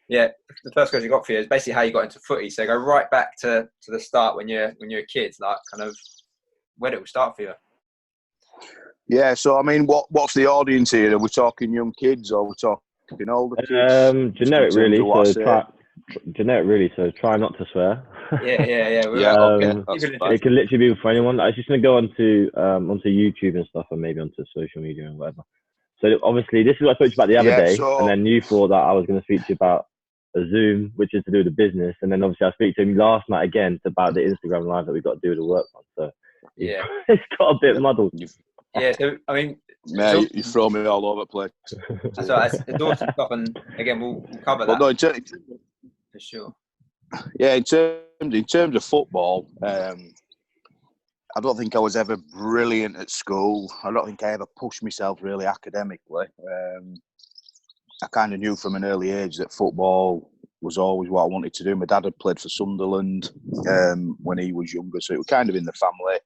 Yeah, the first question I got for you is basically how you got into footy. So go right back to the start when you're a kid, like kind of where did it start for you? Yeah, so I mean, what's the audience here? Are we talking young kids or are we talking older kids? Generic really. So generic really. So try not to swear. Yeah. Yeah, okay, that's fine. It can literally be for anyone. I was just gonna go onto YouTube and stuff, and maybe onto social media and whatever. So obviously, this is what I spoke to you about the other day, and then you thought that I was going to speak to you about a Zoom, which is to do with the business, and then obviously I speak to him last night again about the Instagram live that we got to do with the work on. So yeah, it's got a bit muddled. Yeah, so I mean, you throw me all over the place. That's awesome stuff, and again, we'll cover that. No, for sure. Yeah, in terms of football, I don't think I was ever brilliant at school. I don't think I ever pushed myself really academically. I kind of knew from an early age that football was always what I wanted to do. My dad had played for Sunderland when he was younger, so it was kind of in the family.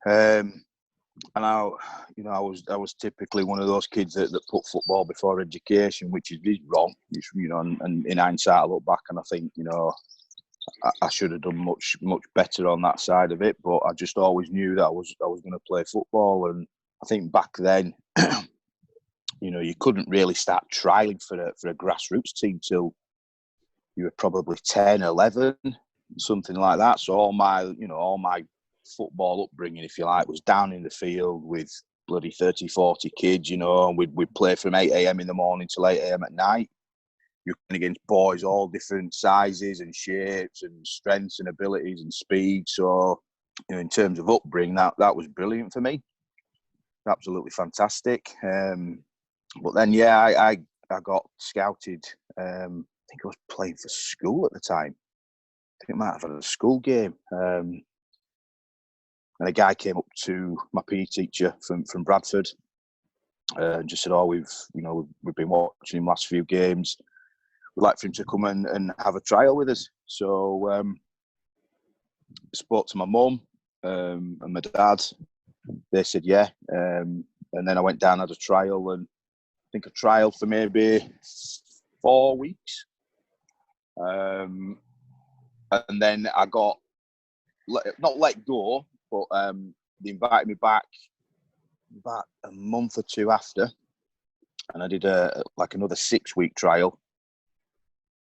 Mm-hmm. And I was typically one of those kids that put football before education, which is wrong. It's, and in hindsight, I look back and I think, I should have done much better on that side of it. But I just always knew that I was going to play football, and I think back then, you couldn't really start trialling for a grassroots team till you were probably 10, 11, something like that. So all my football upbringing, if you like, was down in the field with bloody 30, 40 kids, and we'd play from 8 a.m. in the morning till 8 a.m. at night. You're playing against boys all different sizes and shapes and strengths and abilities and speed. So, in terms of upbringing, that was brilliant for me. Absolutely fantastic. But then, I got scouted. I think I was playing for school at the time. I think I might have had a school game. And a guy came up to my PE teacher from Bradford and just said, we've been watching him last few games. We'd like for him to come and have a trial with us. So I spoke to my mum and my dad. They said, yeah. And then I went down, had a trial, and I think a trial for maybe 4 weeks. And then I got, not let go, but they invited me back about a month or two after. And I did another 6-week trial.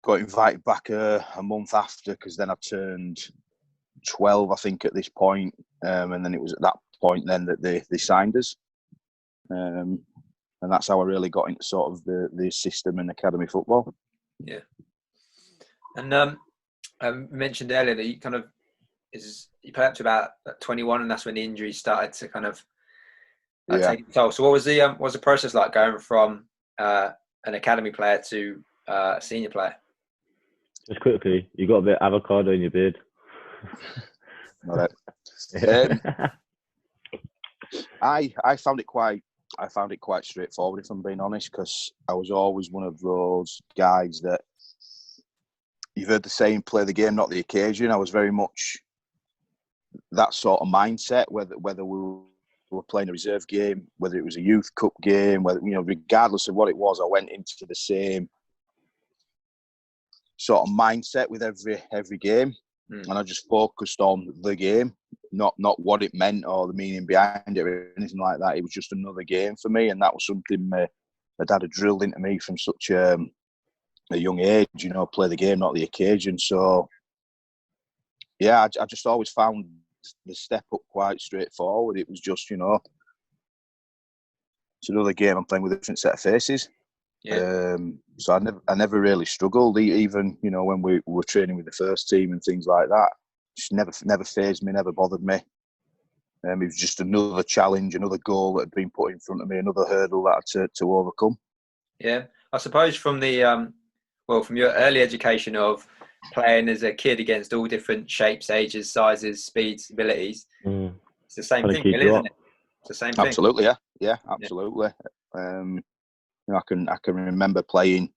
Got invited back a month after, because then I turned 12, I think, at this point. And then it was at that point then that they signed us. And that's how I really got into sort of the system and academy football. Yeah. And I mentioned earlier that you kind of you played up to about 21, and that's when the injuries started to kind of take a toll. So what was the process like going from an academy player to a senior player? Just quickly, you got a bit of avocado in your beard. All right. I found it quite straightforward, if I'm being honest, because I was always one of those guys that, you've heard the saying, play the game, not the occasion. I was very much that sort of mindset, whether we were playing a reserve game, whether it was a youth cup game, whether, regardless of what it was, I went into the same sort of mindset with every game. And I just focused on the game, not what it meant or the meaning behind it or anything like that. It was just another game for me, and that was something my dad had drilled into me from such a young age. Play the game, not the occasion. So I just always found the step up quite straightforward. It was just, it's another game I'm playing with a different set of faces. Yeah. So I never really struggled, even when we were training with the first team and things like that. Just never fazed me, never bothered me. It was just another challenge, another goal that had been put in front of me, another hurdle that I had to overcome. Yeah, I suppose from the from your early education of playing as a kid against all different shapes, ages, sizes, speeds, abilities, it's the same thing, really, isn't it? It's the same thing. Absolutely, yeah, absolutely. I can remember playing,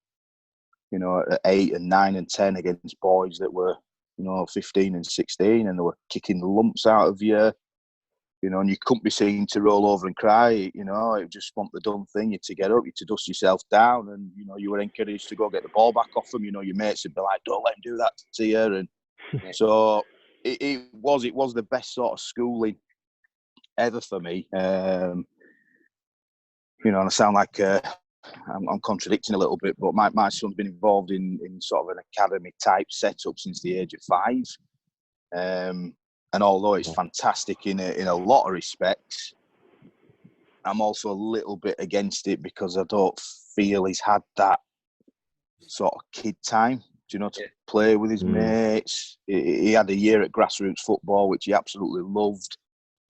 at 8 and 9 and 10 against boys that were, 15 and 16, and they were kicking the lumps out of your you know, and you couldn't be seen to roll over and cry, you know. It just want the done thing, you to get up, you to dust yourself down, and, you know, you were encouraged to go get the ball back off them. You know, your mates would be like, don't let him do that to you. And so it was the best sort of schooling ever for me. You know, and I sound like I'm contradicting a little bit, but my son's been involved in sort of an academy type setup since the age of 5. And although it's fantastic in a lot of respects, I'm also a little bit against it because I don't feel he's had that sort of kid time, you know, to play with his mates. He had a year at grassroots football, which he absolutely loved.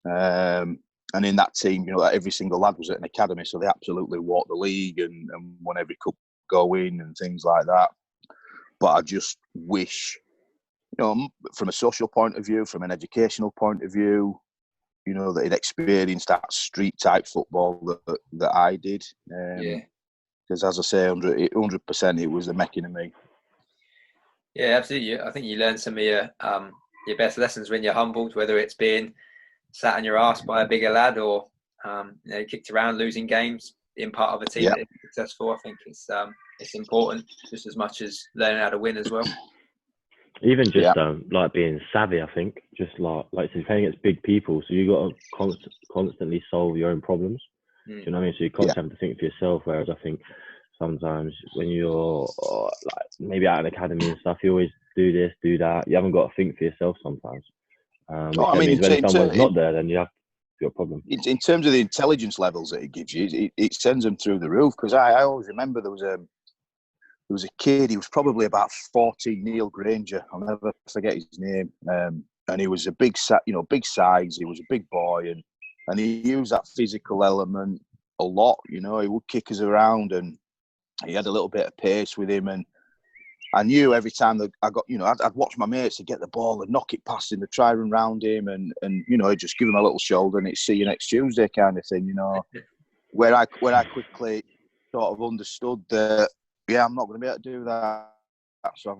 And in that team, you know, every single lad was at an academy, so they absolutely walked the league and won every cup going and things like that. But I just wish, you know, from a social point of view, from an educational point of view, you know, that he'd experienced that street type football that I did. Because as I say, 100%, it was the making of me. Yeah, absolutely. I think you learn some of your best lessons when you're humbled, whether it's being sat on your ass by a bigger lad or you know, kicked around, losing games, being part of a team that is successful. I think it's important just as much as learning how to win as well. Even just like being savvy, I think, just like playing against big people, so you got to constantly solve your own problems. Do you know what I mean? So you constantly have to think for yourself. Whereas I think sometimes when you're like maybe at an academy and stuff, you always do this, do that. You haven't got to think for yourself sometimes. I mean, when someone's not there, then you have got a problem. In terms of the intelligence levels that it gives you, it sends them through the roof. Because I always remember there was a kid. He was probably about 14, Neil Granger. I'll never forget his name. And he was a big size. He was a big boy, and he used that physical element a lot. You know, he would kick us around, and he had a little bit of pace with him. And I knew every time that I got, you know, I'd watch my mates to get the ball and knock it past him, to try and round him, and you know, just give him a little shoulder and it's see you next Tuesday kind of thing. You know, where I quickly sort of understood that. Yeah, I'm not going to be able to do that. So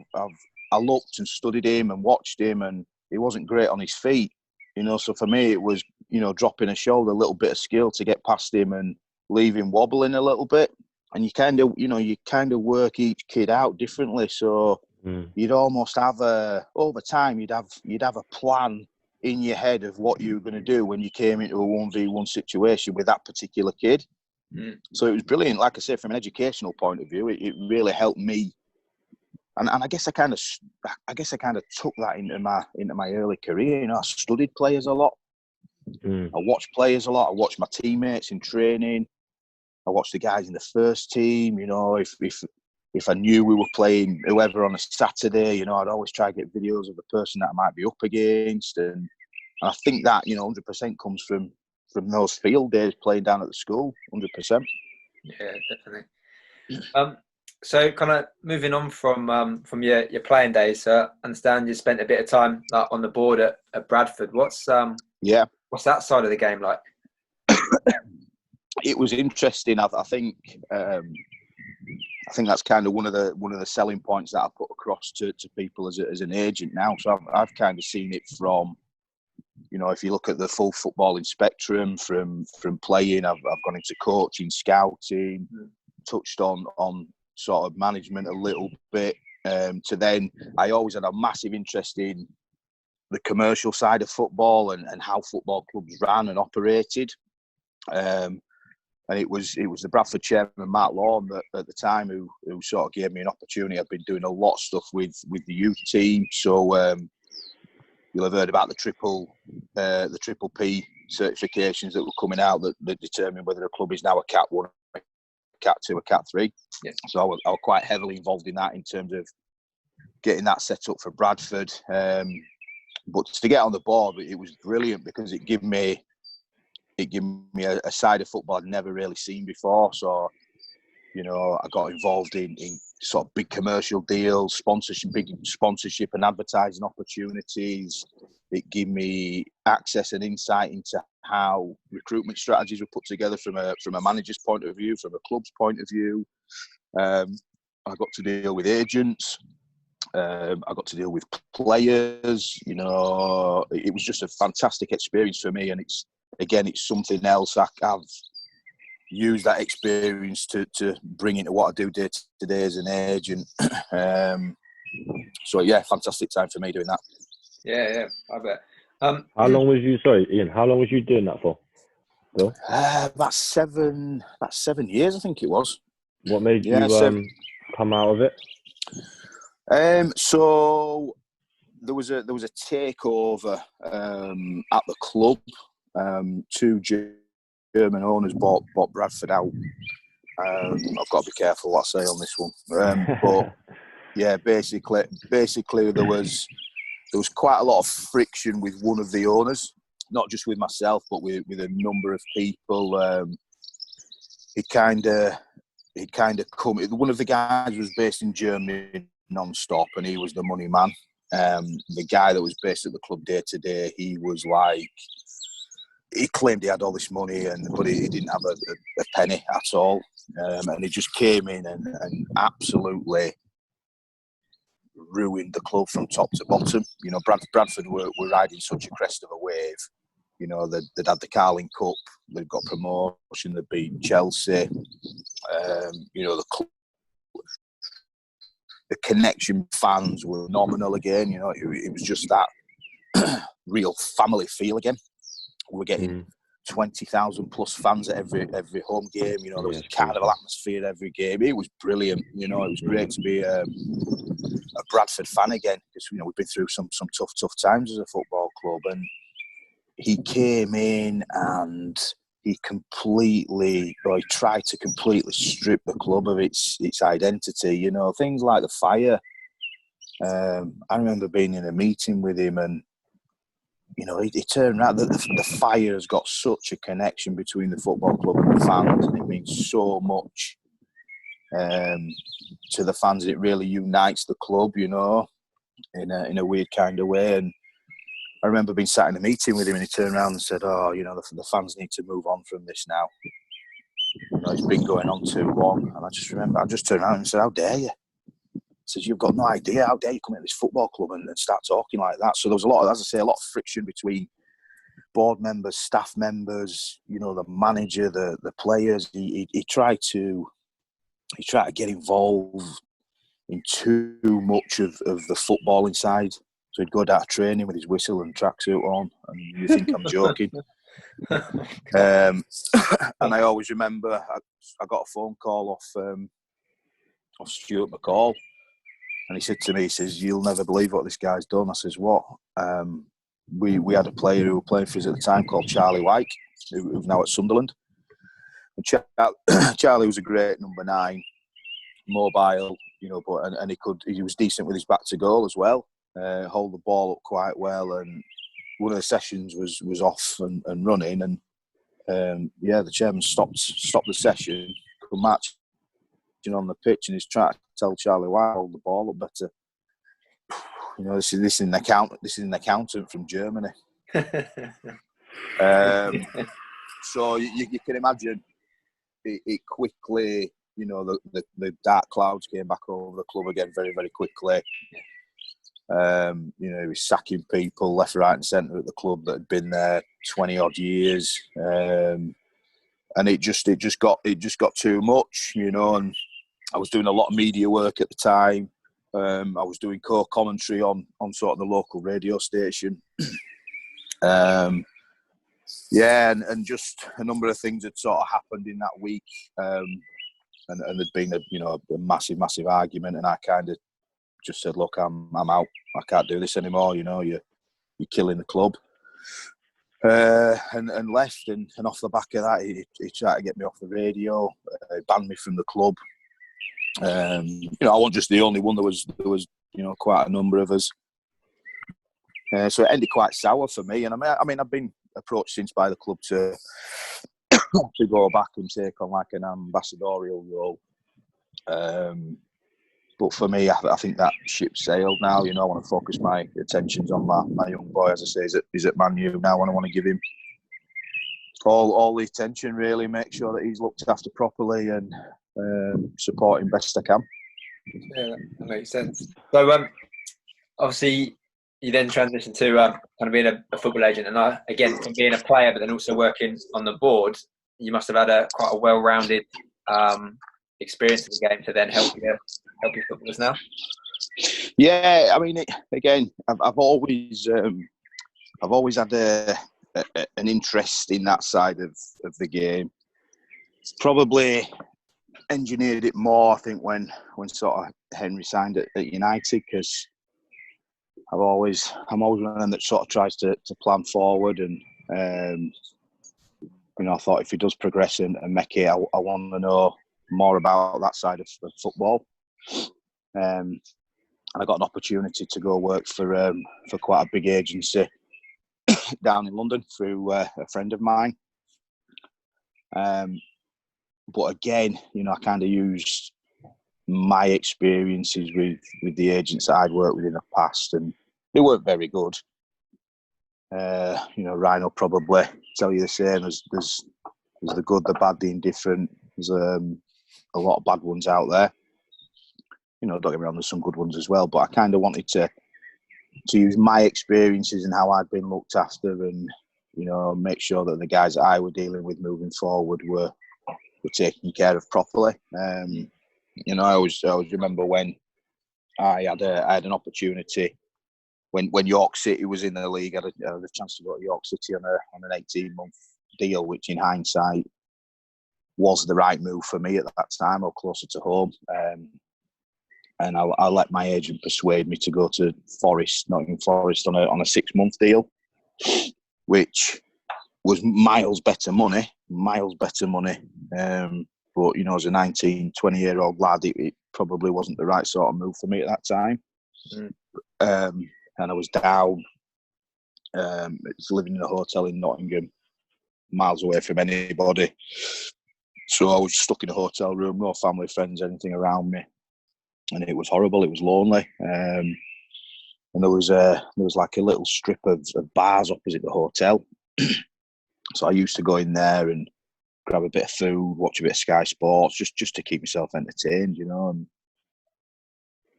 I looked and studied him and watched him, and he wasn't great on his feet, you know. So for me, it was, you know, dropping a shoulder, a little bit of skill to get past him and leave him wobbling a little bit. And you kind of work each kid out differently. So you'd almost have over time, you'd have a plan in your head of what you were going to do when you came into a 1v1 situation with that particular kid. So it was brilliant. Like I say, from an educational point of view, it really helped me. And I guess I kind of took that into my early career. You know, I studied players a lot. I watched players a lot. I watched my teammates in training. I watched the guys in the first team. You know, if I knew we were playing whoever on a Saturday, you know, I'd always try to get videos of the person that I might be up against. And I think that, you know, 100% comes from those field days playing down at the school, 100%. Yeah, definitely. So kind of moving on from your playing days, I understand you spent a bit of time on the board at Bradford. What's that side of the game like? It was interesting. I think that's kind of one of the selling points that I put across to people as an agent now. So I've kind of seen it from, you know, if you look at the full footballing spectrum, from playing, I've gone into coaching, scouting, touched on sort of management a little bit, to then I always had a massive interest in the commercial side of football and how football clubs ran and operated. And it was the Bradford chairman, Mark Lawn, that at the time who sort of gave me an opportunity. I've been doing a lot of stuff with the youth team. So you'll have heard about the triple P certifications that were coming out that determine whether a club is now a Cat 1, a Cat 2, a Cat 3. Yeah. So I was quite heavily involved in that in terms of getting that set up for Bradford. But to get on the board, it was brilliant because it gave me a side of football I'd never really seen before. So, you know, I got involved in sort of big commercial deals, big sponsorship and advertising opportunities. It gave me access and insight into how recruitment strategies were put together from a manager's point of view, from a club's point of view. I got to deal with agents. I got to deal with players. You know, it was just a fantastic experience for me, and again, it's something else. I've used that experience to bring into what I do day to day as an agent. So yeah, fantastic time for me doing that. Yeah, I bet. How long was you? Sorry, Ian. How long was you doing that for? Bill? About 7 years, I think it was. What made you come out of it? So there was a takeover at the club. 2 German owners bought Bradford out. I've got to be careful what I say on this one. But yeah, basically there was quite a lot of friction with one of the owners, not just with myself, but with a number of people. He'd kind of come. One of the guys was based in Germany non-stop, and he was the money man. The guy that was based at the club day to day, he was like, he claimed he had all this money, but he didn't have a penny at all. And he just came in and absolutely ruined the club from top to bottom. You know, Bradford were riding such a crest of a wave. You know, they'd had the Carling Cup, they'd got promotion, they'd beaten Chelsea. You know, the connection fans were nominal again. You know, it was just that real family feel again. We were getting 20,000 plus fans at every home game. You know, there was a carnival atmosphere every game. It was brilliant. You know, it was great to be a Bradford fan again, because, you know, we've been through some tough times as a football club. And he came in and he tried to completely strip the club of its identity. You know, things like the fire. I remember being in a meeting with him, and you know, he turned around. The fire has got such a connection between the football club and the fans, and it means so much to the fans. It really unites the club, you know, in a weird kind of way. And I remember being sat in a meeting with him, and he turned around and said, "Oh, you know, the fans need to move on from this now. You know, it's been going on too long." And I just turned around and said, "How dare you?" He says, "You've got no idea. How dare you come into this football club and start talking like that?" So there was a lot of friction between board members, staff members, you know, the manager, the players. He tried to get involved in too much of the footballing side. So he'd go down to training with his whistle and tracksuit on, and you think I'm joking. And I always remember I got a phone call off Stuart McCall, and he said to me, he says, "You'll never believe what this guy's done." I says, "What?" We had a player who was playing for us at the time called Charlie White, who's now at Sunderland. And Charlie was a great number 9, mobile, you know, but and he was decent with his back to goal as well. Hold the ball up quite well, and one of the sessions was off and running, and the chairman stopped the session, come match on the pitch, and he's trying to tell Charlie White, hold the ball up better. You know, this is an accountant from Germany. So you can imagine it quickly. You know, the dark clouds came back over the club again very, very quickly. You know, he was sacking people left, right, and centre at the club that had been there 20 odd years, and it just got too much. You know, and I was doing a lot of media work at the time. I was doing co-commentary on sort of the local radio station. And just a number of things had sort of happened in that week. And there'd been a massive argument, and I kind of just said, "Look, I'm out. I can't do this anymore. You know, you're killing the club." And left, and off the back of that, he tried to get me off the radio, banned me from the club. You know, I wasn't just the only one. There was you know, quite a number of us. So it ended quite sour for me. And I mean, I've been approached since by the club to go back and take on like an ambassadorial role. But for me, I think that ship sailed now. You know, I want to focus my attentions on my young boy, as I say, he's at Man U now, and I want to give him all the attention, really, make sure that he's looked after properly and support him best I can. Yeah, that makes sense. So, obviously, you then transition to kind of being a football agent, and again, from being a player, but then also working on the board, you must have had quite a well-rounded experience in the game to then help your footballers now. Yeah, I mean, again, I've always had an interest in that side of the game. Probably engineered it more, I think, when sort of Henry signed at United, because I'm always one of them that sort of tries to plan forward, and I thought if he does progress and make it, I want to know more about that side of football. And I got an opportunity to go work for quite a big agency down in London through a friend of mine. But again, I kind of used my experiences with the agents that I'd worked with in the past, and they weren't very good. Ryan will probably tell you the same. There's the good, the bad, the indifferent. There's a lot of bad ones out there. Don't get me wrong, there's some good ones as well. But I kind of wanted to use my experiences and how I'd been looked after, and make sure that the guys that I were dealing with moving forward were taken care of properly. I always remember when I had an opportunity when York City was in the league. I had a chance to go to York City on an 18-month deal, which in hindsight was the right move for me at that time, or closer to home. And I let my agent persuade me to go to Nottingham Forest on a 6-month deal, which was miles better money. But as a 19, 20-year-old lad, it probably wasn't the right sort of move for me at that time. And I was down, living in a hotel in Nottingham, miles away from anybody. So I was stuck in a hotel room, no family, friends, anything around me. And it was horrible. It was lonely. And there was like a little strip of bars opposite the hotel. So I used to go in there and grab a bit of food, watch a bit of Sky Sports, just to keep myself entertained, And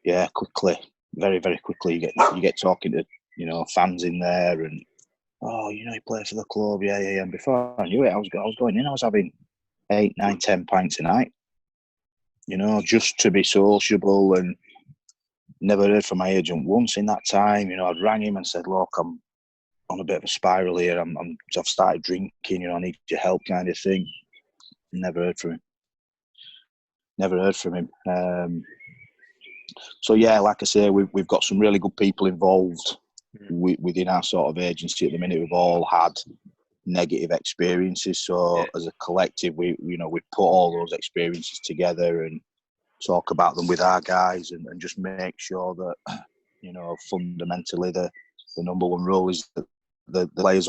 yeah, quickly, very, very quickly, you get talking to fans in there, and you play for the club, yeah. And before I knew it, I was going in. I was having 8, 9, 10 pints a night, just to be sociable, and never heard from my agent once in that time. I'd rang him and said, "Look, I'm on a bit of a spiral here. I've started drinking. I need your help," kind of thing. Never heard from him. So yeah, like I say, we've got some really good people involved within our sort of agency at the minute. We've all had negative experiences, so as a collective, we put all those experiences together and talk about them with our guys, and just make sure that fundamentally the number one rule is that the players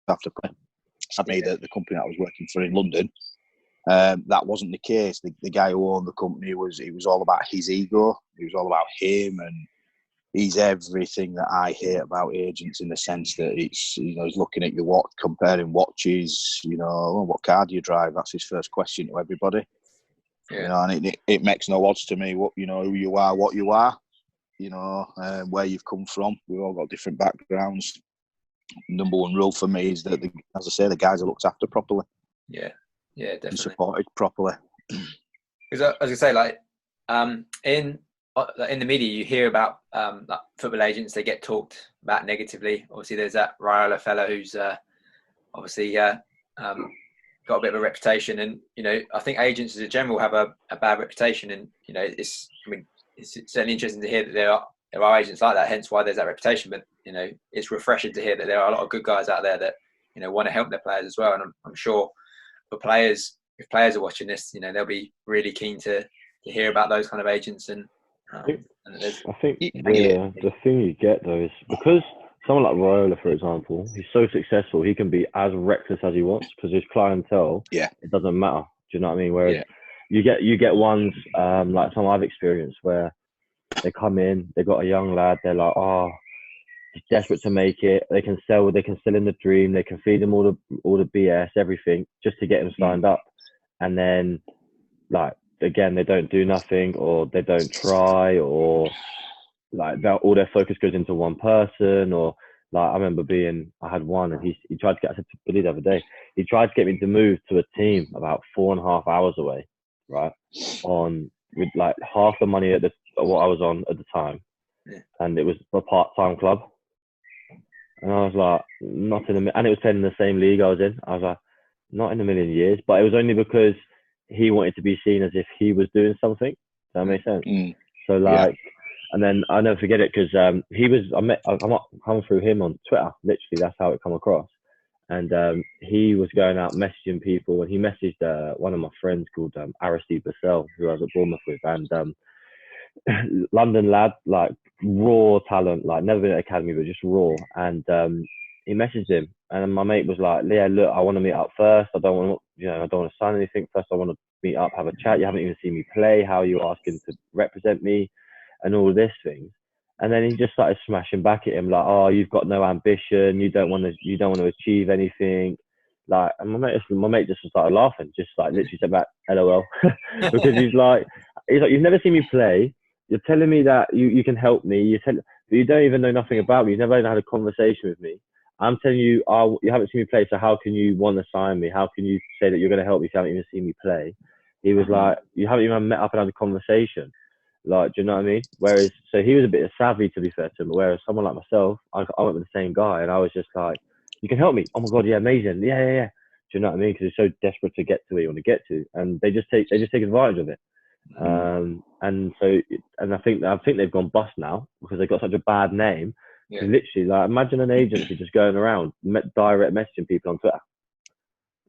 have to play. Sadly, the company that I was working for in London, that wasn't the case. The guy who owned the company was all about his ego. It was all about him, and he's everything that I hate about agents, in the sense that it's he's looking at your watch, comparing watches. What car do you drive? That's his first question to everybody. Yeah. And it makes no odds to me what who you are, what you are, where you've come from. We've all got different backgrounds. Number one rule for me is that, as I say, the guys are looked after properly. Yeah, definitely. And supported properly. Because as I say, like in the media, you hear about like football agents. They get talked about negatively. Obviously, there's that Raiola fella who's obviously got a bit of a reputation, and I think agents as a general have a bad reputation, and it's certainly interesting to hear that there are agents like that, hence why there's that reputation. But it's refreshing to hear that there are a lot of good guys out there that want to help their players as well. And I'm sure for players, if players are watching this, they'll be really keen to hear about those kind of agents. And I think the thing you get though is, because someone like Raiola, for example, he's so successful, he can be as reckless as he wants, because his clientele, it doesn't matter. Do you know what I mean? Whereas you get ones like some I've experienced, where they come in, they've got a young lad, they're like, he's desperate to make it. They can sell in the dream, they can feed him all the BS, everything, just to get him signed up. And then, like, again, they don't do nothing, or they don't try, or like all their focus goes into one person, or like I remember I had one, and he tried to get, I said to Billy the other day, he tried to get me to move to a team about 4.5 hours away, right? With like half the money at what I was on at the time, and it was a part-time club, and I was like, not in and it was playing in the same league I was in. I was like, not in a million years. But it was only because he wanted to be seen as if he was doing something. Does that make sense? So like, and then I'll never forget it because I come through him on Twitter. Literally, that's how it come across. And he was going out messaging people, and he messaged one of my friends called Aristide Bassell, who I was at Bournemouth with, and London lad, like raw talent, like never been at academy, but just raw. And he messaged him, and my mate was like, "Yeah, look, I want to meet up first. I don't want to sign anything first. I want to meet up, have a chat. You haven't even seen me play. How are you asking to represent me, and all of this things?" And then he just started smashing back at him like, "Oh, you've got no ambition. You don't want to achieve anything." Like, and my mate just started laughing, just like literally said back, "LOL," because he's like, "You've never seen me play. You're telling me that you can help me. But you don't even know nothing about me. You've never even had a conversation with me. I'm telling you, you haven't seen me play, so how can you want to sign me? How can you say that you're going to help me if you haven't even seen me play?" He was like, "You haven't even met up and had a conversation." Like, do you know what I mean? Whereas, so he was a bit savvy, to be fair to him. Whereas someone like myself, I went with the same guy, and I was just like, "You can help me? Oh my god, yeah, amazing, yeah." Do you know what I mean? Because they're so desperate to get to where you want to get to, and they just take advantage of it. And I think they've gone bust now because they've got such a bad name. Yeah. Literally, like, imagine an agency just going around direct messaging people on Twitter.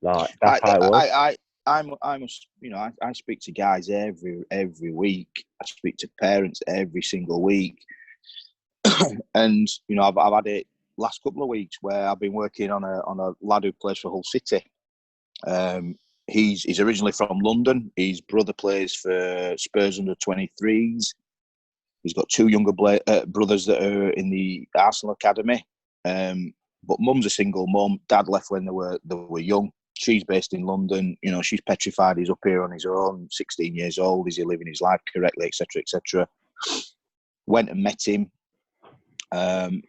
Like, that's how it was. I speak to guys every week. I speak to parents every single week, and I've had it last couple of weeks where I've been working on a lad who plays for Hull City. He's originally from London. His brother plays for Spurs under 23s. He's got two younger brothers that are in the Arsenal academy. But mum's a single mum. Dad left when they were young. She's based in London. She's petrified he's up here on his own, 16 years old. Is he living his life correctly, etc., etc. Went and met him. And,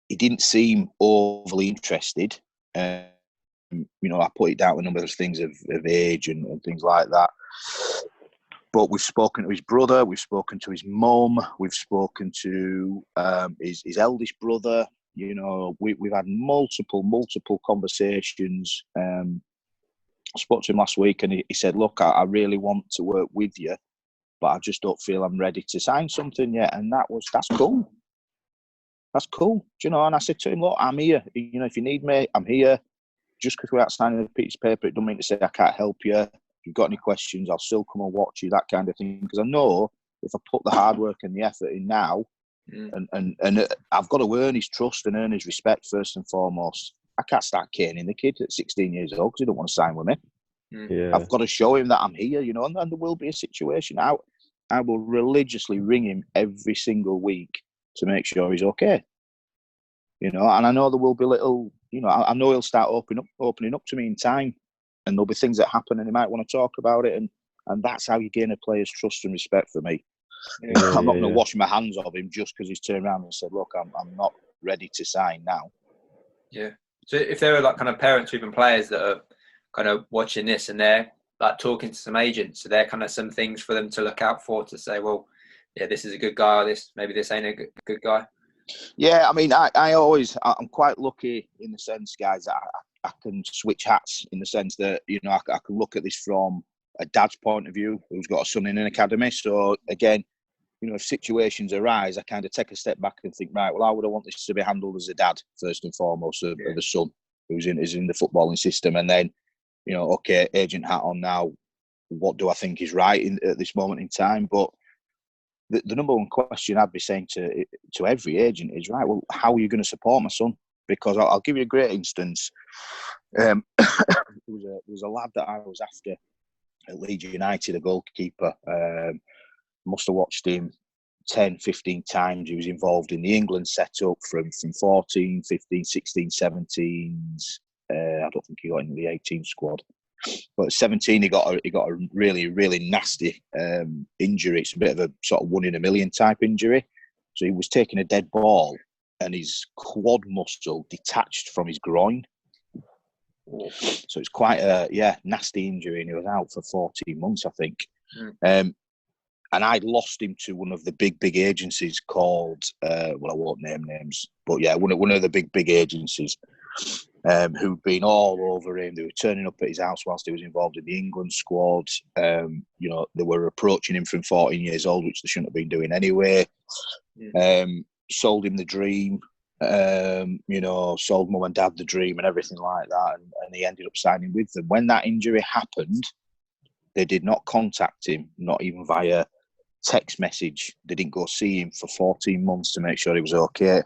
he didn't seem overly interested. I put it down with a number of things of age and things like that. But we've spoken to his brother, we've spoken to his mum, we've spoken to his eldest brother. We've had multiple conversations. I spoke to him last week, and he said, "Look, I really want to work with you, but I just don't feel I'm ready to sign something yet." And that's cool. That's cool. And I said to him, "Look, I'm here. If you need me, I'm here. Just because we're out signing a piece of paper, it doesn't mean to say I can't help you. If you've got any questions, I'll still come and watch you," that kind of thing. Because I know if I put the hard work and the effort in now, and I've got to earn his trust and earn his respect first and foremost. I can't start caning the kid at 16 years old because he don't want to sign with me. Yeah. I've got to show him that I'm here, and there will be a situation. I will religiously ring him every single week to make sure he's okay. And I know there will be little, I know he'll start opening up to me in time, and there'll be things that happen, and he might want to talk about it, and that's how you gain a player's trust and respect for me. I'm not going to wash my hands of him just because he's turned around and said, "Look, I'm not ready to sign now." Yeah. So if there are like kind of parents or even players that are kind of watching this and they're like talking to some agents, so they're kind of some things for them to look out for to say, well, yeah, this is a good guy, or maybe this ain't a good guy. Yeah, I mean, I'm quite lucky in the sense, guys, that I can switch hats in the sense that, I can look at this from a dad's point of view who's got a son in an academy. So again, if situations arise, I kind of take a step back and think, right, well, how would I want this to be handled as a dad, first and foremost, of a son who's in the footballing system? And then, okay, agent hat on now, what do I think is right at this moment in time? But the number one question I'd be saying to every agent is, right, well, how are you going to support my son? Because I'll give you a great instance. There was a lad that I was after at Leeds United, a goalkeeper. Must have watched him 10, 15 times. He was involved in the England setup from 14, 15, 16, 17s. I don't think he got into the 18 squad. But at 17, he got a really, really nasty injury. It's a bit of a sort of 1 in a million type injury. So he was taking a dead ball, and his quad muscle detached from his groin. So it's quite a nasty injury, and he was out for 14 months, I think. And I lost him to one of the big agencies called, well, I won't name names, but yeah, one of the big agencies who'd been all over him. They were turning up at his house whilst he was involved in the England squad. You know, they were approaching him from 14 years old, which they shouldn't have been doing anyway. Sold him the dream, you know, sold mum and dad the dream and everything like that. And he ended up signing with them. When that injury happened, they did not contact him, not even via text message. They didn't go see him for 14 months to make sure he was okay.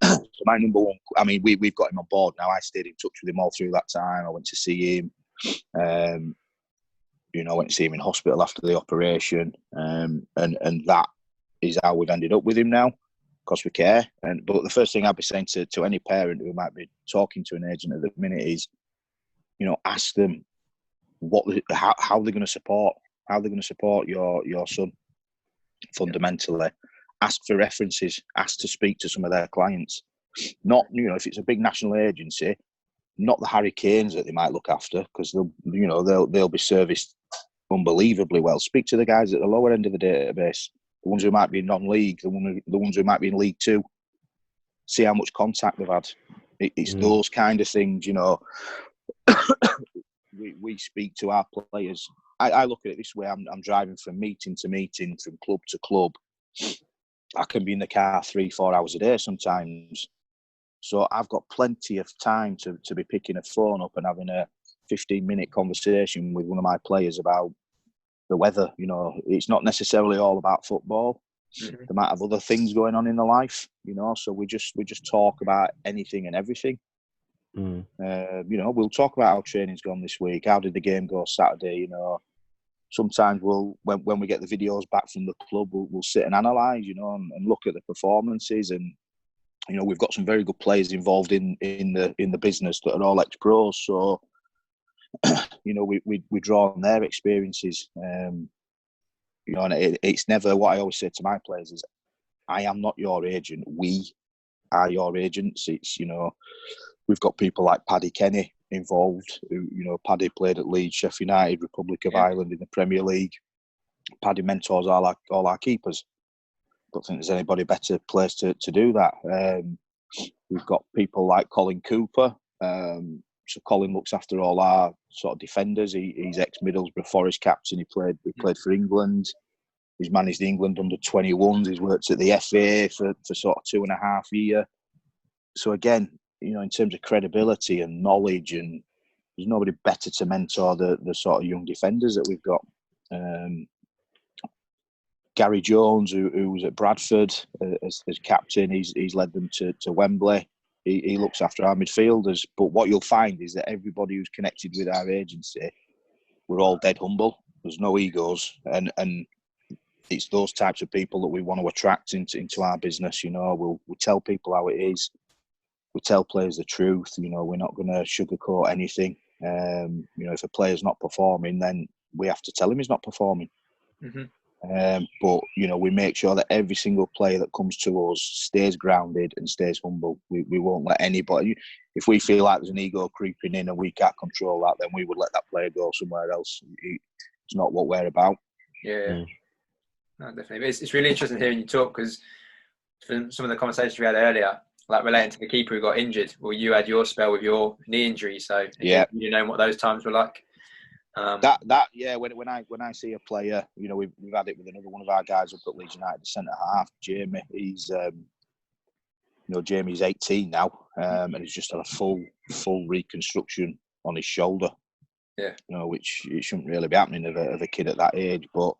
So my number one, I mean, we've got him on board now. I stayed in touch with him all through that time. I went to see him. You know, I went to see him in hospital after the operation. And that is how we've ended up with him now, because we care. But the first thing I'd be saying to any parent who might be talking to an agent at the minute is, you know, ask them how they're going to support. How they're going to support your son, fundamentally. Ask for references. Ask to speak to some of their clients. Not, you know, if it's a big national agency, not the Harry Kanes that they might look after, because they'll be serviced unbelievably well. Speak to the guys at the lower end of the database, the ones who might be in non-league, the ones who might be in League Two. See how much contact they've had. It's those kind of things, you know. we speak to our players. I look at it this way. I'm driving from meeting to meeting, from club to club. I can be in the car 3-4 hours a day sometimes. So I've got plenty of time to be picking a phone up and having a 15-minute conversation with one of my players about the weather. You know, it's not necessarily all about football. They might have other things going on in their life, you know. So we just talk about anything and everything. You know, we'll talk about how training's gone this week. How did the game go Saturday? You know, sometimes when we get the videos back from the club, we'll sit and analyse, you know, and look at the performances. And you know, we've got some very good players involved in the business that are all ex-pros. So you know, we draw on their experiences. You know, and it's never, what I always say to my players is, I am not your agent. We are your agents. It's, you know, we've got people like Paddy Kenny involved. Who, you know, Paddy played at Leeds, Sheffield United, Republic of Ireland in the Premier League. Paddy mentors all our keepers. Don't think there's anybody better placed to do that. We've got people like Colin Cooper. So Colin looks after all our sort of defenders. He's ex-Middlesbrough Forest captain. He played for England. He's managed England under 21s. He's worked at the FA for sort of 2.5 years. So again, you know, in terms of credibility and knowledge, and there's nobody better to mentor the sort of young defenders that we've got. Gary Jones, who was at Bradford as captain, he's led them to Wembley. He looks after our midfielders. But what you'll find is that everybody who's connected with our agency, we're all dead humble. There's no egos, and it's those types of people that we want to attract into our business. You know, we'll tell people how it is. We tell players the truth. You know, we're not going to sugarcoat anything. You know, if a player's not performing, then we have to tell him he's not performing. But you know, we make sure that every single player that comes to us stays grounded and stays humble. We won't let anybody. If we feel like there's an ego creeping in and we can't control that, then we would let that player go somewhere else. It's not what we're about. Yeah. No, definitely. It's really interesting hearing you talk, because from some of the conversations we had earlier, like relating to the keeper who got injured, well, you had your spell with your knee injury, so you know what those times were like. When I see a player, you know, we've had it with another one of our guys up at Leeds United, the centre half, Jamie. He's you know, Jamie's 18 now, and he's just had a full reconstruction on his shoulder. Yeah, you know, which it shouldn't really be happening of a kid at that age, but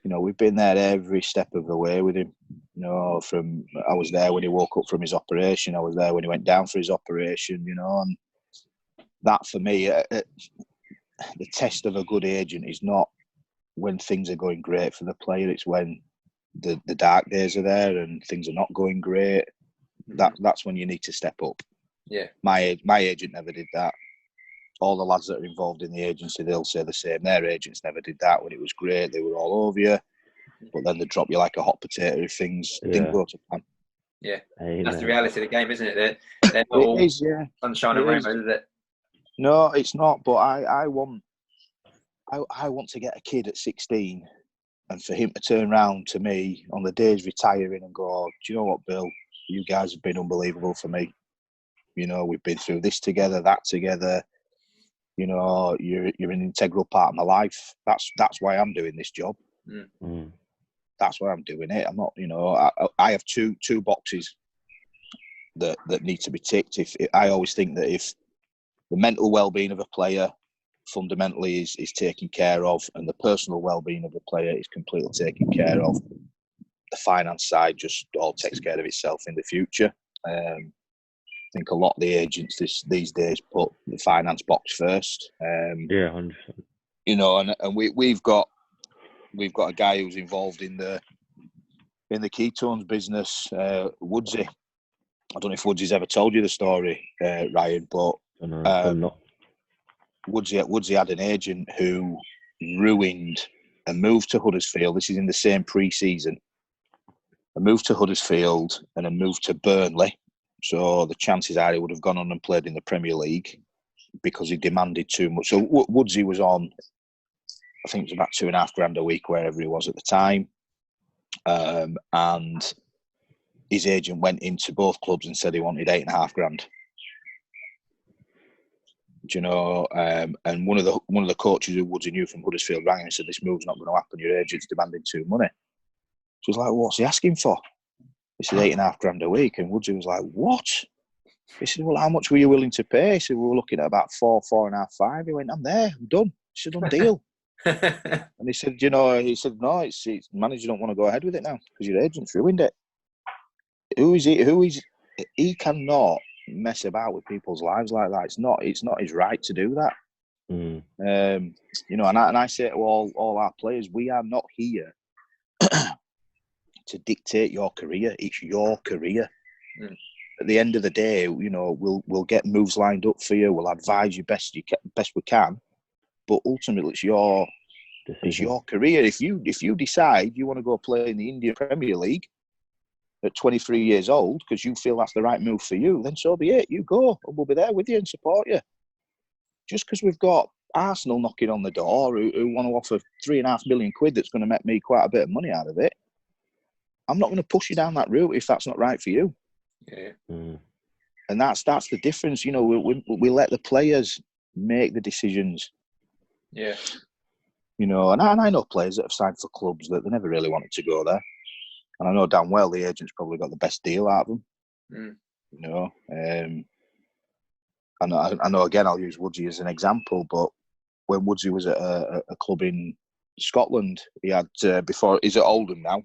you know, we've been there every step of the way with him. You know, I was there when he woke up from his operation. I was there when he went down for his operation. You know, and that for me, the test of a good agent is not when things are going great for the player. It's when the dark days are there and things are not going great. That's when you need to step up. Yeah, my agent never did that. all the lads that are involved in the agency, they'll say the same. Their agents never did that when it was great. They were all over you. But then they drop you like a hot potato if things didn't go to plan. Yeah, that's the reality of the game, isn't it? They're not all sunshine and rainbows, is it? No, it's not. But I want to get a kid at 16 and for him to turn around to me on the day he's retiring and go, do you know what, Bill? You guys have been unbelievable for me. You know, we've been through this together, that together. You know, you're an integral part of my life. That's why I'm doing this job. Mm. That's why I'm doing it. I'm not, you know, I have two boxes that need to be ticked. I always think that if the mental well-being of a player fundamentally is taken care of, and the personal well-being of the player is completely taken care of, the finance side just all takes care of itself in the future. I think a lot of the agents these days put the finance box first. 100%. You know, and we've got a guy who's involved in the ketones business, Woodsy. I don't know if Woodsy's ever told you the story, Ryan, but Woodsy had an agent who ruined and moved to Huddersfield. This is in the same pre-season. I moved to Huddersfield and then moved to Burnley. So the chances are he would have gone on and played in the Premier League because he demanded too much. So Woodsy was on, I think it was about $2,500 a week, wherever he was at the time. And his agent went into both clubs and said he wanted $8,500. Do you know? And one of the coaches who Woodsy knew from Huddersfield rang him and said, "This move's not going to happen. Your agent's demanding too much money." So he was like, "What's he asking for?" He said, $8,500 a week. And Woodsy was like, "What?" He said, "Well, how much were you willing to pay?" He said, "We were looking at about 4.5, 5." He went, "I'm there. I'm done." He said, "Done deal." And he said, "No, it's manager don't want to go ahead with it now because your agent's ruined it." He cannot mess about with people's lives like that. It's not his right to do that. You know, and I say to all our players, we are not here to dictate your career. It's your career. At the end of the day, you know, we'll get moves lined up for you. We'll advise you best we can, but ultimately it's your career. If you decide you want to go play in the Indian Premier League at 23 years old because you feel that's the right move for you, then so be it. You go, and we'll be there with you and support you. Just because we've got Arsenal knocking on the door who want to offer £3.5 million that's going to make me quite a bit of money out of it, I'm not going to push you down that route if that's not right for you. Yeah. And that's the difference. You know, we let the players make the decisions. Yeah. You know, and I know players that have signed for clubs that they never really wanted to go there. And I know damn well the agent's probably got the best deal out of them. You know, I know again, I'll use Woodsy as an example, but when Woodsy was at a club in Scotland, he had, before, he's at Oldham now,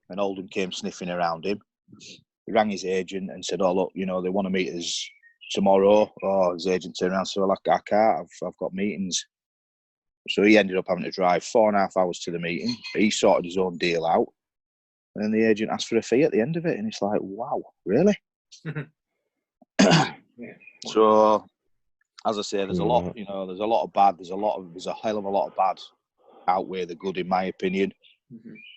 and Oldham came sniffing around him. He rang his agent and said, "Oh, look, you know, they want to meet us tomorrow." Oh, his agent turned around and said, "Well, I can't, I've got meetings." So he ended up having to drive 4.5 hours to the meeting. He sorted his own deal out. And then the agent asked for a fee at the end of it. And it's like, wow, really? So, as I say, there's a lot, you know, there's a lot of bad. There's a hell of a lot of bad outweigh the good, in my opinion.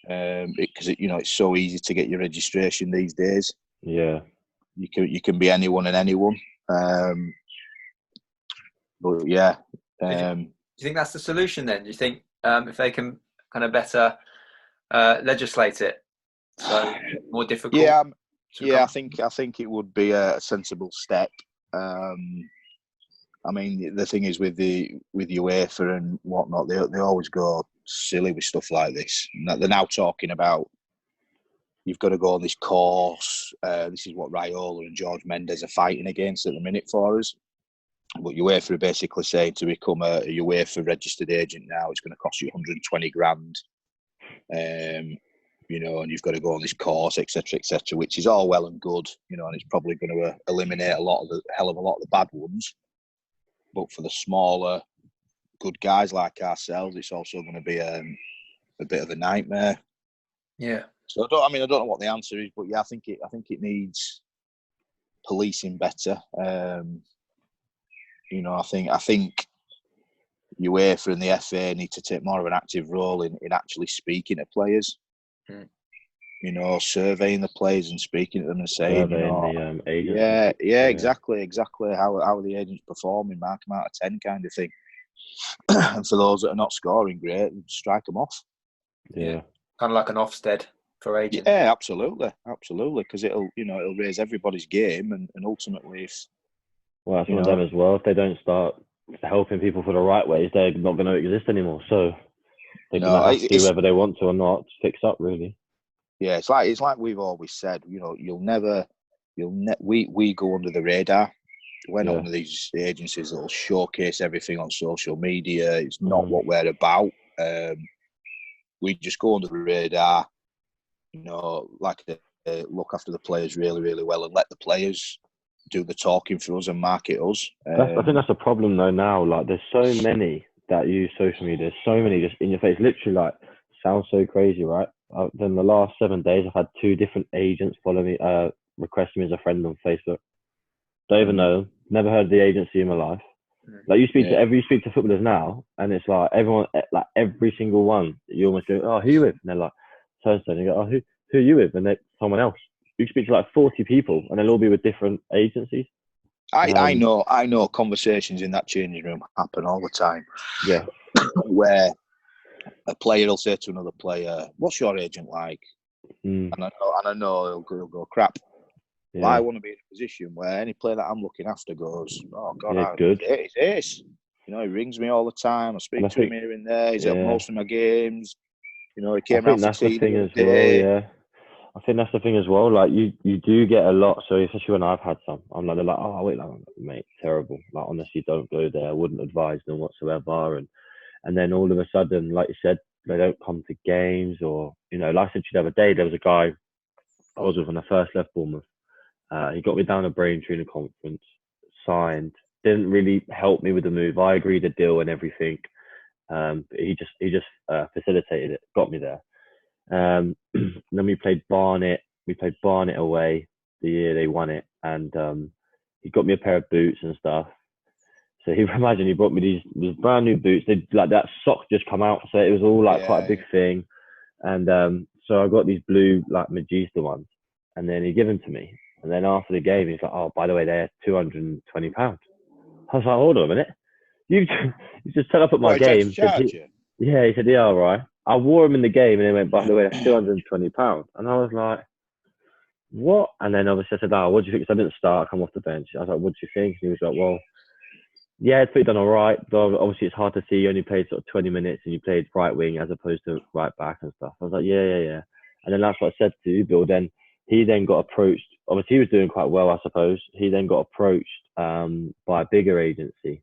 Because, you know, it's so easy to get your registration these days. Yeah. You can be anyone and anyone. But, yeah. Do you think that's the solution then? Do you think if they can kind of better legislate it, so more difficult? Yeah, I think it would be a sensible step. I mean, the thing is with UEFA and whatnot, they always go silly with stuff like this. They're now talking about you've got to go on this course. This is what Raiola and George Mendes are fighting against at the minute for us. But UEFA are basically saying to become a UEFA registered agent now, it's going to cost you 120 grand. You know, and you've got to go on this course, etc., which is all well and good, you know, and it's probably going to eliminate a lot of the bad ones. But for the smaller, good guys like ourselves, it's also going to be a bit of a nightmare. Yeah. So I don't know what the answer is, but yeah, I think it needs policing better. You know, I think UEFA and the FA need to take more of an active role in actually speaking to players. Mm. You know, surveying the players and speaking to them and saying, surveying the agents. Yeah, exactly. How are the agents performing? Mark them out of 10, kind of thing. And for those that are not scoring great, strike them off. Yeah. Kind of like an Ofsted for agents. Yeah, absolutely, because it'll raise everybody's game, and ultimately, if that's one of them as well. If they don't start helping people for the right ways, they're not going to exist anymore. So they're going to have to, whether they want to or not, fix up really. Yeah, it's like we've always said. You know, we go under the radar. We're not one of these agencies that will showcase everything on social media. It's not what we're about. We just go under the radar. You know, like look after the players really, really well, and let the players do the talking for us and market us. I think that's a problem though now. Like, there's so many that use social media. There's so many just in your face. Literally, like, sounds so crazy, right? Then the last 7 days, I've had 2 different agents follow me, request me as a friend on Facebook. Don't even know them. Never heard of the agency in my life. Like, you speak to footballers now, and it's like everyone, like every single one, you almost go, "Oh, who are you with?" And they're like, "So and so." And you go, "Oh, who are you with?" And they're someone else. You speak to like 40 people, and they'll all be with different agencies. I know conversations in that changing room happen all the time. Yeah. Where a player will say to another player, "What's your agent like?" And I know he'll go, "Crap." Yeah. Well, I want to be in a position where any player that I'm looking after goes, "Oh God, good. It's ace." You know, he rings me all the time. I speak to him here and there. He's at most of my games. You know, he came around for tea the other day. Yeah. I think that's the thing as well. Like, you do get a lot. So especially when I've had some, I'm like, they're like, "Oh, wait, like, mate, terrible. Like, honestly, don't go there. I wouldn't advise them whatsoever." And then all of a sudden, like you said, they don't come to games, or, you know, like I said to you the other day, there was a guy I was with when I first left Bournemouth. He got me down a Braintree in a conference, signed, didn't really help me with the move. I agreed a deal and everything. He just facilitated it, got me there. Then we played Barnet. We played Barnet away the year they won it, and he got me a pair of boots and stuff. So he brought me these brand new boots. They like that sock just come out, so it was all like quite a big thing. And so I got these blue like Magista ones, and then he gave them to me. And then after the game, he's like, "Oh, by the way, they're £220." I was like, "Hold on a minute, you just turned up at my game." He said, "Yeah, all right." I wore them in the game, and he went, "By the way, that's £220." And I was like, "What?" And then obviously I said, "Oh, what do you think?" Because I didn't start, I come off the bench. I was like, "What do you think?" And he was like, "Well, yeah, it's pretty done all right. But obviously, it's hard to see. You only played sort of 20 minutes, and you played right wing as opposed to right back and stuff." I was like, yeah. And then that's what I said to Bill. Then he got approached. Obviously, he was doing quite well, I suppose. He then got approached by a bigger agency.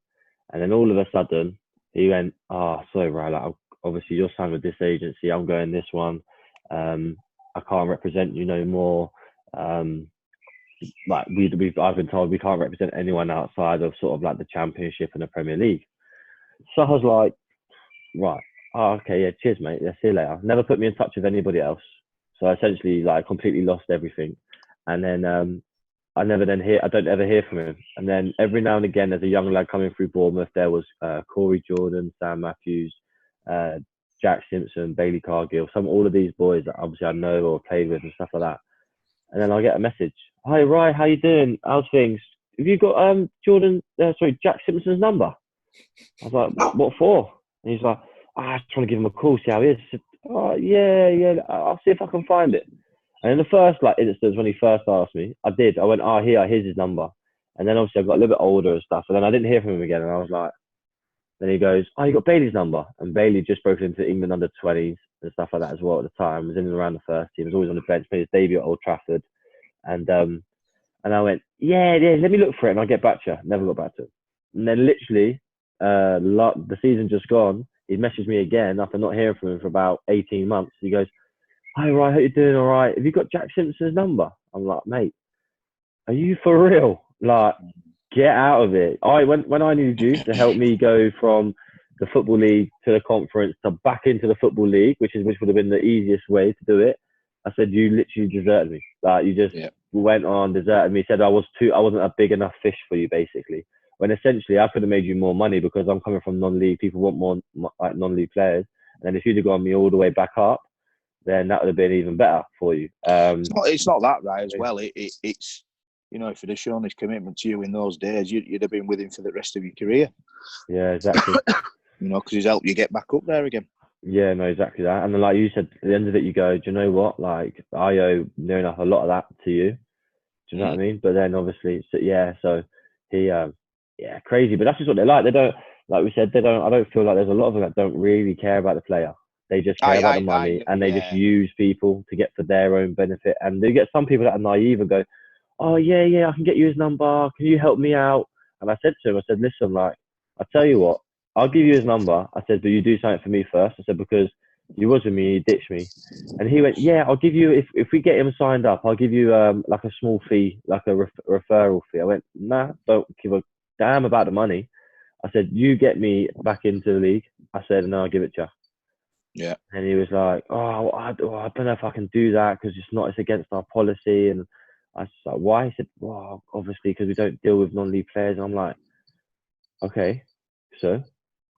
And then all of a sudden, he went, "Oh, sorry, right, like, obviously, you're signed with this agency. I'm going this one. I can't represent you no more. Like I've been told we can't represent anyone outside of sort of like the Championship and the Premier League." So I was like, right, okay, yeah, cheers, mate. Yeah, see you later. Never put me in touch with anybody else. So I essentially like completely lost everything. And then I don't ever hear from him. And then every now and again, there's a young lad coming through Bournemouth. There was Corey Jordan, Sam Matthews, Jack Simpson, Bailey Cargill, all of these boys that obviously I know or played with and stuff like that. And then I'll get a message. "Hi, Rye, how you doing? How's things? Have you got Jack Simpson's number?" I was like, "What for?" And he's like, "I just want to give him a call, see how he is." I said, "Oh, yeah, I'll see if I can find it." And in the first instance, when he first asked me, I did. I went, "Oh, here's his number." And then obviously I got a little bit older and stuff. And then I didn't hear from him again. And I was like, then he goes, "Oh, you got Bailey's number?" And Bailey just broke into England under 20s and stuff like that as well at the time. Was in and around the first team. Was always on the bench. Played his debut at Old Trafford. And I went, yeah, let me look for it and I'll get back to you. Never got back to it. And then literally, the season just gone, he messaged me again after not hearing from him for about 18 months. He goes, "Hi, Ryan, hope you're doing all right. Have you got Jack Simpson's number?" I'm like, "Mate, are you for real? Like, get out of it." When I needed you to help me go from the Football League to the conference to back into the Football League, which would have been the easiest way to do it, I said, "You literally deserted me. Like, you just went on, deserted me, said I wasn't a big enough fish for you, basically." when essentially I could have made you more money because I'm coming from non-league. People want more like non-league players. And then if you'd have gone me all the way back up, then that would have been even better for you. It's not that, right, as well. It's, you know, if he'd have shown his commitment to you in those days, you'd have been with him for the rest of your career. Yeah, exactly. You know, because he's helped you get back up there again. Yeah, no, exactly that. And then, like you said, at the end of it, you go, do you know what? Like, I owe near enough a lot of that to you. Do you know what I mean? But then obviously, so he, crazy. But that's just what they like. They don't, like we said, I don't feel like there's a lot of them that don't really care about the player. They just care about the money, and they just use people to get for their own benefit. And they get some people that are naive and go, oh, yeah, I can get you his number. Can you help me out? And I said to him, listen, like, I'll tell you what, I'll give you his number. I said, but you do something for me first. I said, because you was with me, you ditched me. And he went, yeah, I'll give you, if we get him signed up, I'll give you like a small fee, like a referral fee. I went, nah, don't give a damn about the money. I said, you get me back into the league. I said, and I'll give it to you. Yeah. And he was like, oh, I don't know if I can do that because it's against our policy. And I was like, why? He said, well, obviously because we don't deal with non-league players. And I'm like, okay, so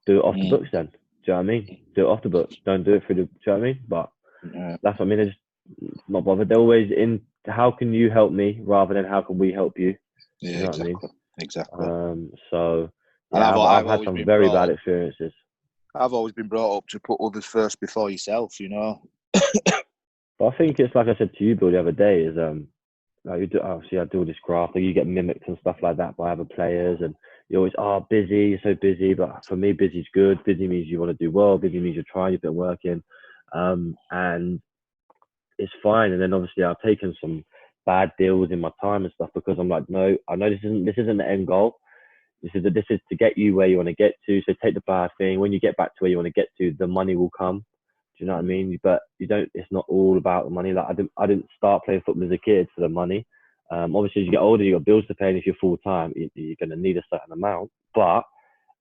do it off the books then. Do you know what I mean? Do it off the books. Don't do it through the, do you know what I mean? But that's what I mean. They're just not bothered. They're always in, how can you help me rather than how can we help you? Yeah, you know exactly. What I mean? Exactly. So yeah, I've had some very bad experiences. I've always been brought up to put others first before yourself, you know. But I think it's like I said to you, Bill, the other day, is like you do, obviously I do all this graft, like you get mimicked and stuff like that by other players, and you're always busy, you're so busy. But for me, busy's good. Busy means you want to do well. Busy means you're trying, you've been working, and it's fine. And then obviously I've taken some bad deals in my time and stuff because I'm like, no, I know this isn't the end goal. This is to get you where you want to get to. So take the bad thing. When you get back to where you want to get to, the money will come. Do you know what I mean? But you don't. It's not all about the money. Like I didn't start playing football as a kid for the money. Obviously, as you get older, you got bills to pay, and if you're full time, you're going to need a certain amount. But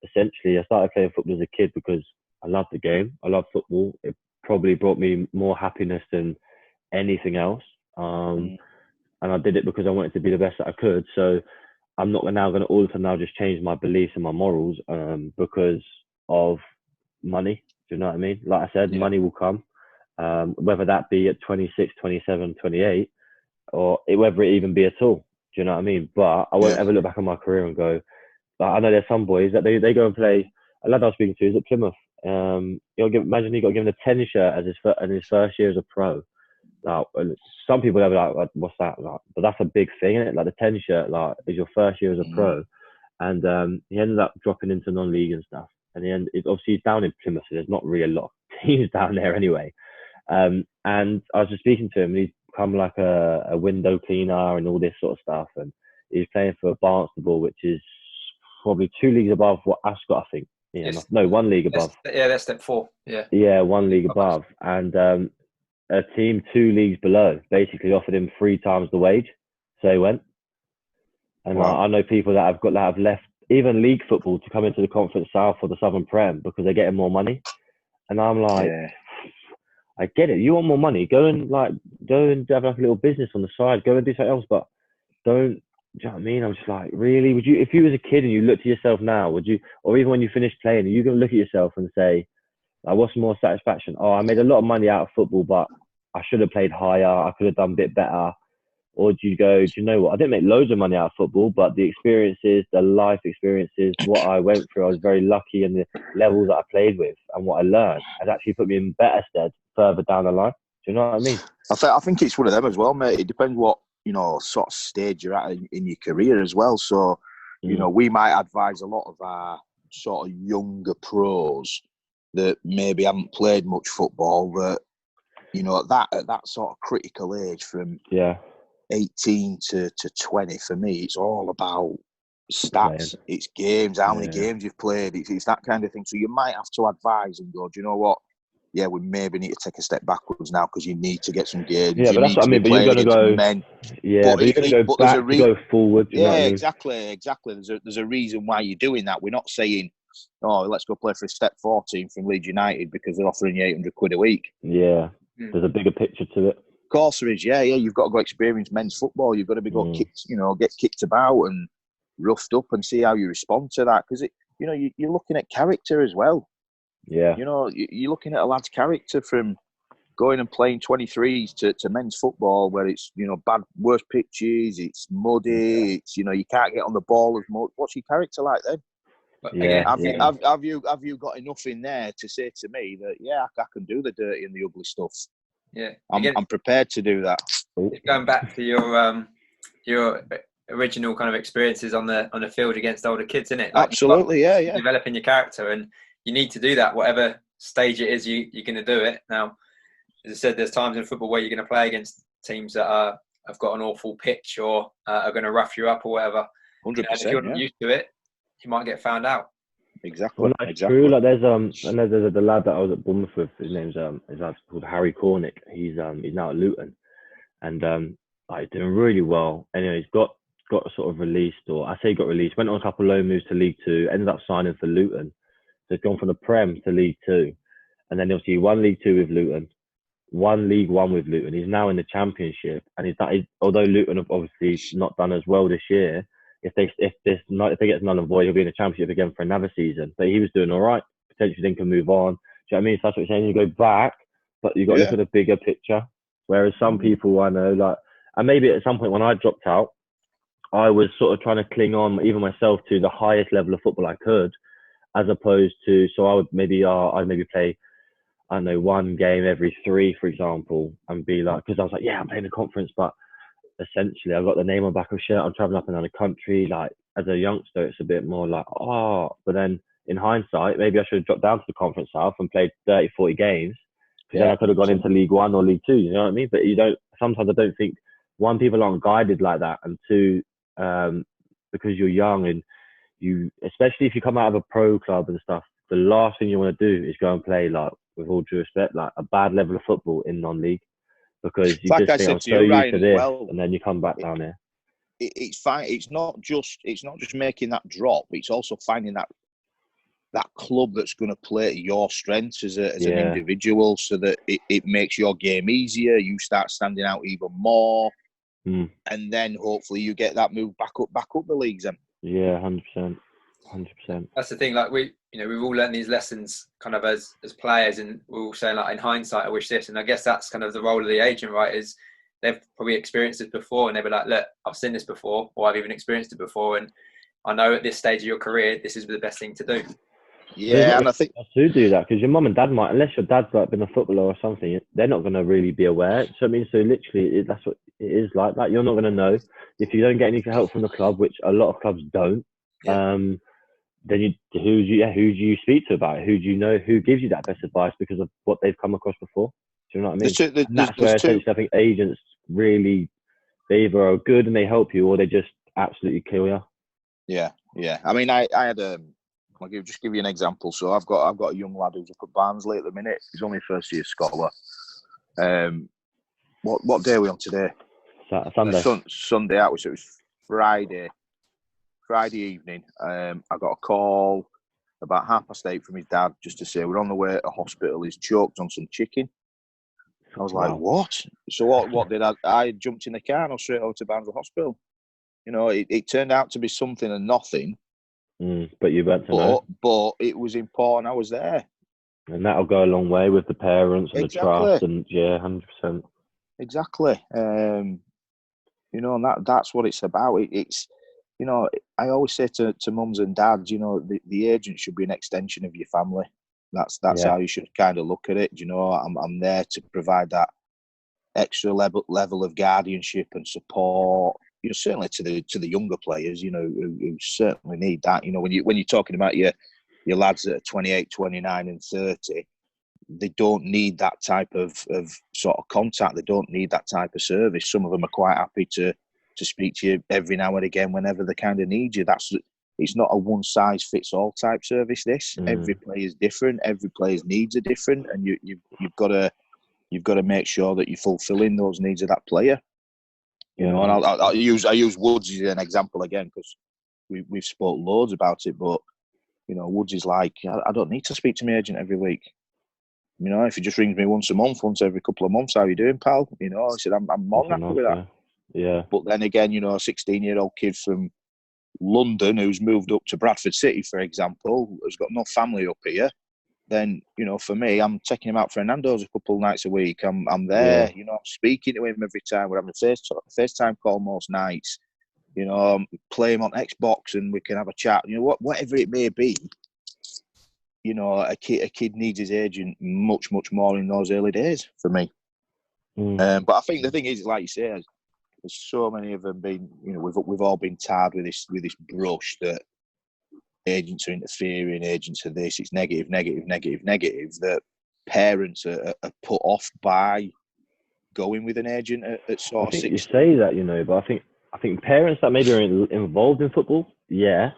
essentially, I started playing football as a kid because I loved the game. I loved football. It probably brought me more happiness than anything else. And I did it because I wanted to be the best that I could. So I'm not now going to all of a sudden now just change my beliefs and my morals because of money. Do you know what I mean? Like I said, money will come, whether that be at 26, 27, 28, or whether it even be at all. Do you know what I mean? But I won't ever look back on my career and go, like, I know there's some boys that they go and play. A lad I was speaking to is at Plymouth. Imagine he got given a tennis shirt in his first year as a pro. Now, some people have like, what's that? Like, but that's a big thing, isn't it? Like the tennis shirt, like, is your first year as a pro, and he ended up dropping into non-league and stuff. And obviously he's down in Plymouth, so there's not really a lot of teams down there anyway. And I was just speaking to him, and he's become like a window cleaner and all this sort of stuff. And he's playing for Barnstable, which is probably 2 leagues above what Ascot, I think. Yeah, no, 1 league above. That's step 4. Yeah. Yeah, 1 league above. And a team 2 leagues below basically offered him 3 times the wage, so he went. And I know people that have left even league football to come into the Conference South or the Southern Prem because they're getting more money. And I'm like, I get it. You want more money? Go and have like a little business on the side. Go and do something else, but don't. Do you know what I mean? I'm just like, really? Would you, if you was a kid and you looked at yourself now, would you, or even when you finish playing, are you going to look at yourself and say, like, what's more satisfaction? Oh, I made a lot of money out of football, but I should have played higher. I could have done a bit better. Or do you go, do you know what? I didn't make loads of money out of football, but the experiences, the life experiences, what I went through, I was very lucky, and the levels that I played with and what I learned has actually put me in better stead further down the line. Do you know what I mean? I think it's one of them as well, mate. It depends what, sort of stage you're at in your career as well. So, we might advise a lot of our sort of younger pros that maybe haven't played much football, that, at that sort of critical age from 18 to 20, for me, it's all about stats. It's games, how many games you've played. It's that kind of thing. So you might have to advise and go, do you know what? Yeah, we maybe need to take a step backwards now because you need to get some games. Yeah, but that's what I mean. But you're going to go, men. Yeah, but you're going to go back to go forward. You know what I mean? Exactly. There's a reason why you're doing that. We're not saying, oh, let's go play for a step 4 team from Leeds United because they're offering you £800 a week. Yeah, there's a bigger picture to it. Of course there is. Yeah. You've got to go experience men's football. You've got to be get kicked about, and roughed up and see how you respond to that. Because you're looking at character as well. Yeah. You're looking at a lad's character from going and playing 23s to men's football, where it's worse pitches, it's muddy, it's you can't get on the ball as much. What's your character like then? Have you got enough in there to say to me that I can do the dirty and the ugly stuff? Yeah, I'm prepared to do that. Going back to your original kind of experiences on the field against older kids, isn't it? Like, absolutely, yeah. Developing your character, and you need to do that, whatever stage it is you're going to do it. Now, as I said, there's times in football where you're going to play against teams that have got an awful pitch or are going to rough you up or whatever. 100%. If you're not used to it, you might get found out. Exactly. Well, that's true. Like there's the lad that I was at Bournemouth with. His name's called Harry Cornick. He's now at Luton, and he's doing really well. Anyway, he's got sort of released, or I say got released. Went on a couple of loan moves to League Two. Ended up signing for Luton. So he's gone from the Prem to League Two, and then obviously won League Two with Luton, won League One with Luton. He's now in the Championship, and although Luton have obviously not done as well this year, if they get null and void, he'll be in the Championship again for another season. But he was doing all right. Potentially then can move on. Do you know what I mean? So that's what you're saying. You go back, but you got to look at the bigger picture. Whereas some people I know, and maybe at some point when I dropped out, I was sort of trying to cling on, even myself, to the highest level of football I could, as opposed to, so I would maybe play, I don't know, one game every 3, for example, and be like, because I was like, I'm playing a conference, but essentially I've got the name on the back of a shirt, I'm traveling up and down the country. Like, as a youngster, it's a bit more like, but then in hindsight, maybe I should have dropped down to the Conference South and played 30, 40 games, because then I could have gone into League One or League Two, you know what I mean? But sometimes I don't think, one, people aren't guided like that, and two, because you're young and especially if you come out of a pro club and stuff, the last thing you want to do is go and play, like, with all due respect, like a bad level of football in non-league, because you just think, I'm so used to this, and then you come back down here. It's fine. It's not just making that drop. It's also finding that club that's going to play to your strengths as an individual, so that it makes your game easier. You start standing out even more, and then hopefully you get that move back up the leagues. Then 100%. That's the thing. Like we've all learned these lessons kind of as players, and we're all saying, like, in hindsight, I wish this. And I guess that's kind of the role of the agent, right? Is they've probably experienced this before, and they'll be like, look, I've seen this before, or I've even experienced it before, and I know at this stage of your career, this is the best thing to do. Yeah, and I think to do that, because your mum and dad might, unless your dad's like been a footballer or something, they're not going to really be aware. So I mean, so literally, that's what it is like that. You're not going to know if you don't get any help from the club, which a lot of clubs don't. Then who do you speak to about it? Who do you know? Who gives you that best advice because of what they've come across before? Do you know what I mean? That's where essentially I think agents really, they either are good and they help you, or they just absolutely kill you. Yeah. I mean, I had I'll just give you an example. So I've got a young lad who's up at Barnsley at the minute. He's only a first year scholar. What day are we on today? Sunday. Sunday out. So it was Friday evening. I got a call about 8:30 from his dad just to say we're on the way to hospital. He's choked on some chicken. I was like, what? So what did I jumped in the car and I was straight over to Barnsley Hospital. You know, it turned out to be something and nothing. But you went to know. But it was important I was there. And that'll go a long way with the parents and the trust, and 100%. Exactly. And that's what it's about. It's, I always say to mums and dads, the agent should be an extension of your family. That's how you should kind of look at it. I'm there to provide that extra level of guardianship and support. Certainly to the younger players, who certainly need that. When you're talking about your lads that are 28, 29 and 30, they don't need that type of sort of contact. They don't need that type of service. Some of them are quite happy to speak to you every now and again whenever they kind of need you. It's not a one-size-fits-all type service, this. Every player is different. Every player's needs are different, and you've got to make sure that you're fulfilling those needs of that player. And I'll use Woods as an example again, because we've spoke loads about it. But Woods is like, I don't need to speak to my agent every week. If he just rings me once every couple of months, how you doing, pal? I said I'm more than happy with that. Yeah. But then again, a 16-year-old kid from London who's moved up to Bradford City, for example, has got no family up here, then, for me, I'm taking him out for Nando's a couple of nights a week. I'm there, I'm speaking to him every time. We're having a FaceTime call most nights. Play him on Xbox and we can have a chat. Whatever it may be, a kid needs his agent much, much more in those early days for me. But I think the thing is, like you say, there's so many of them been, we've all been tarred with this brush that agents are interfering, agents are this, it's negative, that parents are put off by going with an agent at sort of 16. You say that, but I think parents that maybe are involved in football, yeah.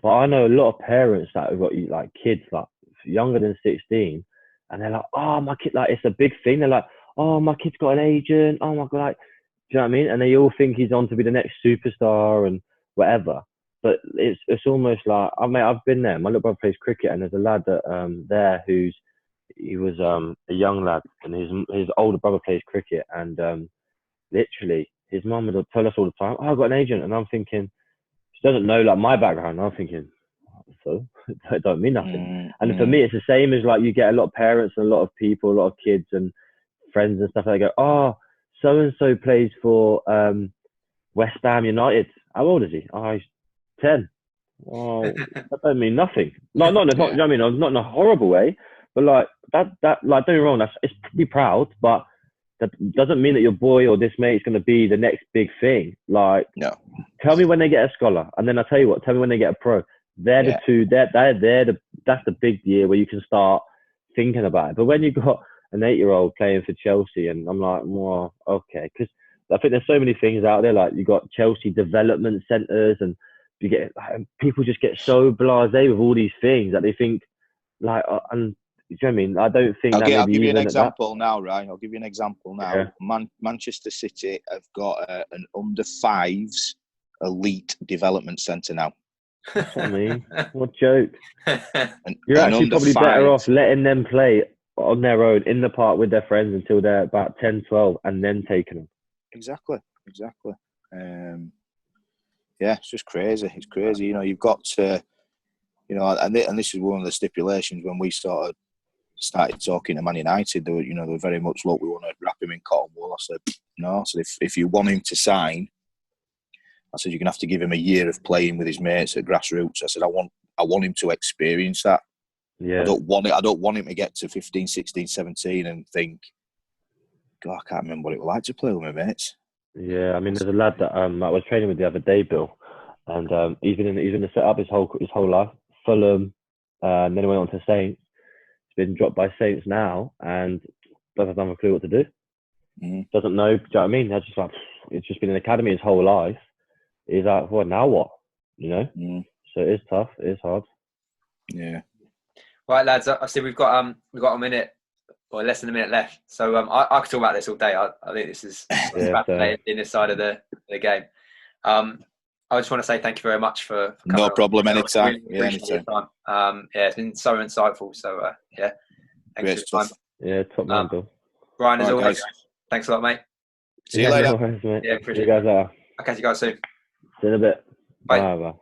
But I know a lot of parents that have got like kids like younger than 16, and they're like, oh, my kid, like it's a big thing. They're like, oh, my kid's got an agent. Oh my God, like, do you know what I mean? And they all think he's on to be the next superstar and whatever. But it's almost like, I've been there. My little brother plays cricket, and there's a lad that he was a young lad, and his older brother plays cricket, and literally his mum would tell us all the time, oh, I've got an agent, and I'm thinking, she doesn't know like my background. I'm thinking, so it don't mean nothing. And for me, it's the same as like you get a lot of parents and a lot of people, a lot of kids and friends and stuff. They go, oh, so and so plays for West Ham United. How old is he? Oh, he's 10. Oh, that don't mean nothing. Not you know what I mean? Not in a horrible way, but like that like, don't get me wrong, it's be proud, but that doesn't mean that your boy or this mate is going to be the next big thing. Like, no. Tell me when they get a scholar, and then I tell you what. Tell me when they get a pro. They're the two. That's the big year where you can start thinking about it. But when you've got an 8-year-old playing for Chelsea, and I'm like, well, okay, because I think there's so many things out there. Like you got Chelsea development centres, and you get people just get so blasé with all these things that they think like, and do you know what I mean? I don't think I'll give you an example now, right? I'll give you an example now. Yeah. Manchester City have got an under 5s elite development centre now. That's what I mean. What joke. You're actually probably better off letting them play on their own in the park with their friends until they're about 10, 12, and then taking them. Exactly. Yeah, it's just crazy. It's crazy. You've got to, and this is one of the stipulations when we started talking to Man United. They were very much, look, we want to wrap him in cotton wool. I said, no. I said, if you want him to sign, I said, you're going to have to give him a year of playing with his mates at grassroots. I said, I want him to experience that. Yeah. I don't want him to get to 15, 16, 17 and think, God, I can't remember what it was like to play with my mates. Yeah, I mean, there's a lad that I was training with the other day, Bill, and he's been in the setup his whole life. Fulham, and then he went on to Saints. He's been dropped by Saints now, and doesn't have a clue what to do. Doesn't know. Do you know what I mean? That's just like, it's just been in the academy his whole life. He's like, well, now what? So it is tough. It is hard. Yeah. Right, lads. I see we've got a minute or less than a minute left. So I could talk about this all day. I think this is about playing in this side of the game. I just want to say thank you very much for coming. No problem. Anytime. Really anytime. It's been so insightful. So thanks for your time. Yeah, top man, Bill. Brian, as always, thanks a lot, mate. See you later. No worries, mate. Yeah, appreciate you guys later. I'll catch you guys soon. See you in a bit. Bye. Bye.